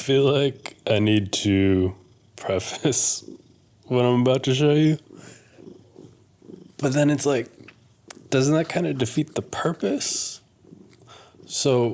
feel like I need to preface what I'm about to show you. But then it's like, doesn't that kind of defeat the purpose? So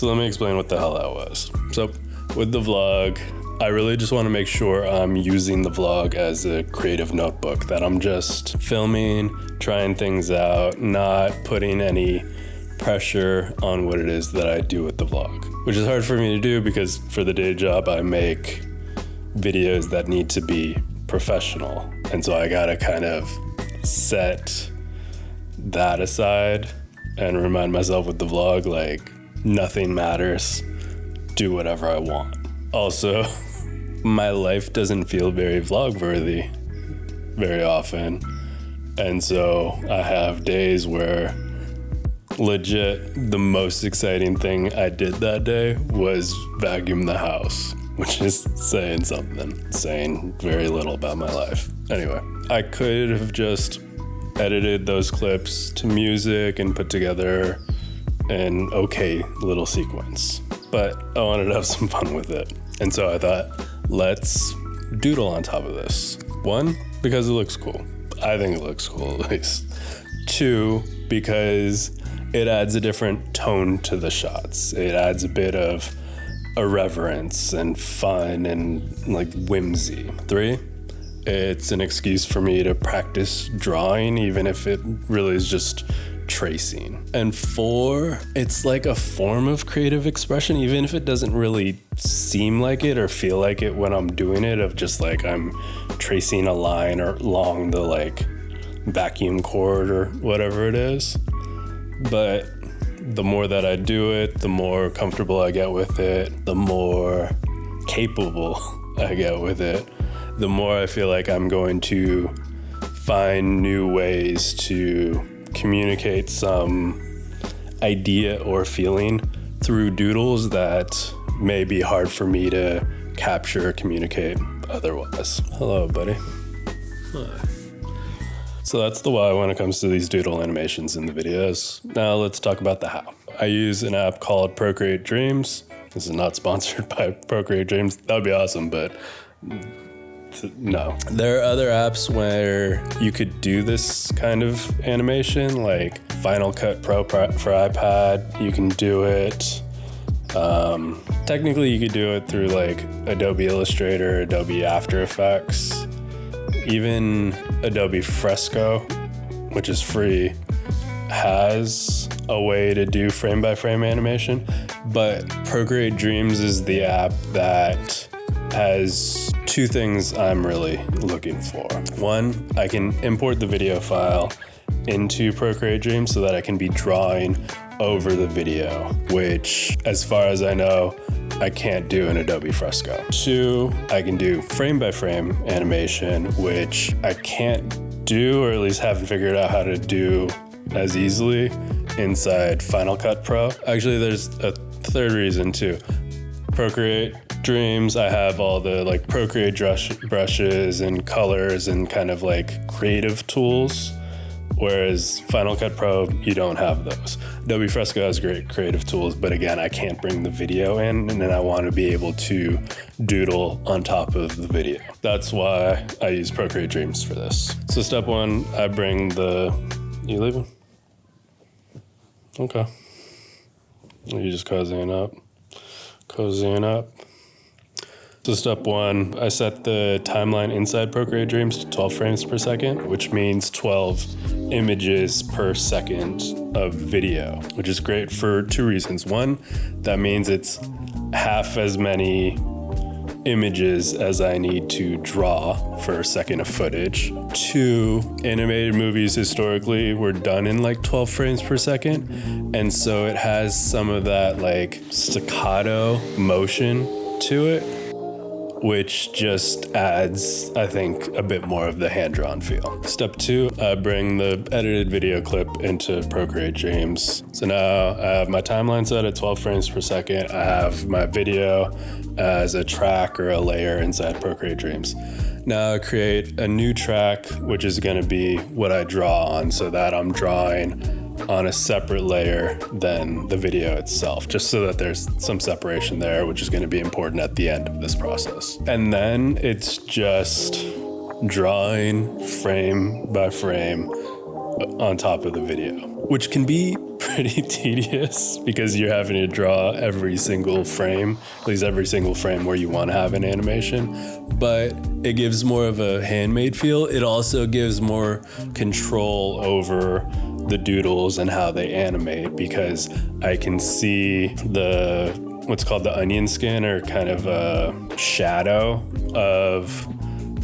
let me explain what the hell that was. So with the vlog, I really just want to make sure I'm using the vlog as a creative notebook, that I'm just filming, trying things out, not putting any pressure on what it is that I do with the vlog, which is hard for me to do because for the day job, I make videos that need to be professional. And so I gotta kind of set that aside and remind myself with the vlog, like, nothing matters, do whatever I want. Also, my life doesn't feel very vlog worthy very often. And so I have days where legit the most exciting thing I did that day was vacuum the house, which is saying something, saying very little about my life. Anyway, I could have just edited those clips to music and put together an okay little sequence, but I wanted to have some fun with it. And so I thought, let's doodle on top of this. One, because it looks cool. I think it looks cool at least. Two, because it adds a different tone to the shots. It adds a bit of irreverence and fun and like whimsy. Three, it's an excuse for me to practice drawing, even if it really is just tracing. And four, it's like a form of creative expression, even if it doesn't really seem like it or feel like it when I'm doing it, of just like I'm tracing a line or along the like vacuum cord or whatever it is. But the more that I do it, the more comfortable I get with it, the more capable I get with it, the more I feel like I'm going to find new ways to communicate some idea or feeling through doodles that may be hard for me to capture or communicate otherwise. Hello, buddy. Hi. So that's the why when it comes to these doodle animations in the videos. Now let's talk about the how. I use an app called Procreate Dreams. This is not sponsored by Procreate Dreams. That would be awesome, but no. There are other apps where you could do this kind of animation, like Final Cut Pro for iPad. You can do it. Technically, you could do it through like Adobe Illustrator, Adobe After Effects, even Adobe Fresco, which is free, has a way to do frame-by-frame animation. But Procreate Dreams is the app that has two things I'm really looking for. One, I can import the video file into Procreate Dreams so that I can be drawing over the video, which, as far as I know, I can't do in Adobe Fresco. Two, I can do frame-by-frame animation, which I can't do, or at least haven't figured out how to do as easily inside Final Cut Pro. Actually, there's a third reason too. Procreate Dreams, I have all the like Procreate brushes and colors and kind of like creative tools, whereas Final Cut Pro, you don't have those. Adobe Fresco has great creative tools, but again, I can't bring the video in, and then I want to be able to doodle on top of the video. That's why I use Procreate Dreams for this. So step one, I bring you leaving? Okay. You just cozying up. So step one, I set the timeline inside Procreate Dreams to 12 frames per second, which means 12 images per second of video, which is great for two reasons. One, that means it's half as many images as I need to draw for a second of footage. 2, animated movies historically were done in like 12 frames per second. And so it has some of that like staccato motion to it, which just adds, I think, a bit more of the hand-drawn feel. Step 2, I bring the edited video clip into Procreate Dreams. So now I have my timeline set at 12 frames per second. I have my video as a track or a layer inside Procreate Dreams. Now I create a new track, which is gonna be what I draw on, so that I'm drawing on a separate layer than the video itself, just so that there's some separation there, which is going to be important at the end of this process. And then it's just drawing frame by frame on top of the video, which can be pretty tedious because you're having to draw every single frame, at least every single frame where you want to have an animation, but it gives more of a handmade feel. It also gives more control over the doodles and how they animate, because I can see the what's called the onion skin, or kind of a shadow of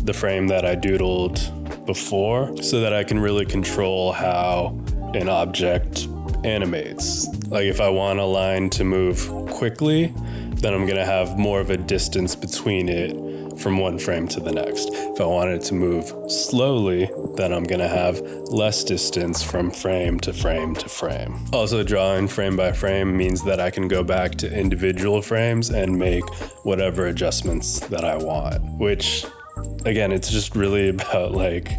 the frame that I doodled before, so that I can really control how an object animates. Like if I want a line to move quickly, then I'm gonna have more of a distance between it from one frame to the next. If I want it to move slowly, then I'm gonna have less distance from frame to frame to frame. Also, drawing frame by frame means that I can go back to individual frames and make whatever adjustments that I want, which again, it's just really about like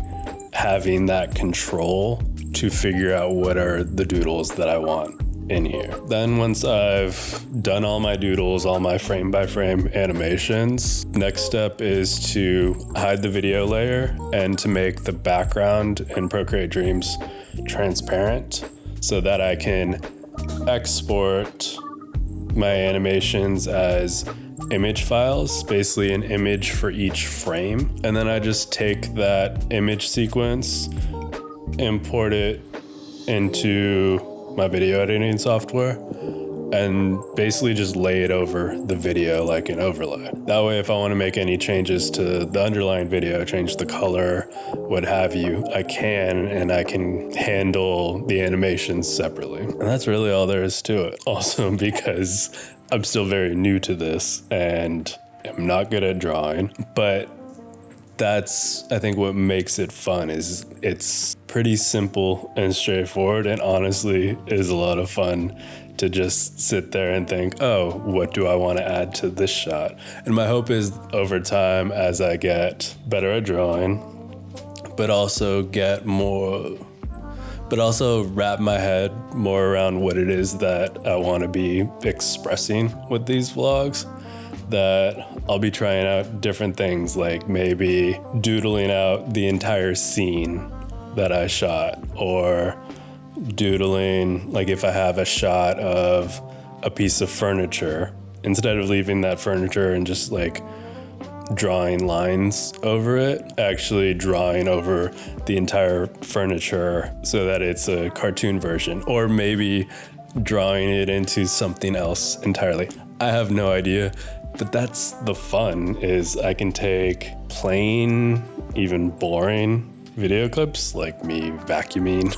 having that control to figure out what are the doodles that I want in here. Then once I've done all my doodles, all my frame by frame animations, next step is to hide the video layer and to make the background in Procreate Dreams transparent, so that I can export my animations as image files, basically an image for each frame. And then I just take that image sequence, import it into my video editing software, and basically just lay it over the video like an overlay. That way, if I want to make any changes to the underlying video, change the color, what have you, I can, and I can handle the animations separately. And that's really all there is to it. Also, because I'm still very new to this and I'm not good at drawing, but that's, I think, what makes it fun. Is it's pretty simple and straightforward, and honestly is a lot of fun to just sit there and think, oh, what do I want to add to this shot? And my hope is over time, as I get better at drawing, but also wrap my head more around what it is that I want to be expressing with these vlogs, that I'll be trying out different things, like maybe doodling out the entire scene that I shot, or doodling, like if I have a shot of a piece of furniture, instead of leaving that furniture and just like drawing lines over it, actually drawing over the entire furniture so that it's a cartoon version, or maybe drawing it into something else entirely. I have no idea. But that's the fun, is I can take plain, even boring video clips, like me vacuuming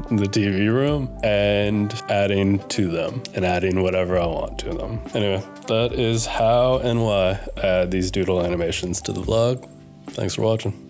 the TV room, and adding to them, and adding whatever I want to them. Anyway, that is how and why I add these doodle animations to the vlog. Thanks for watching.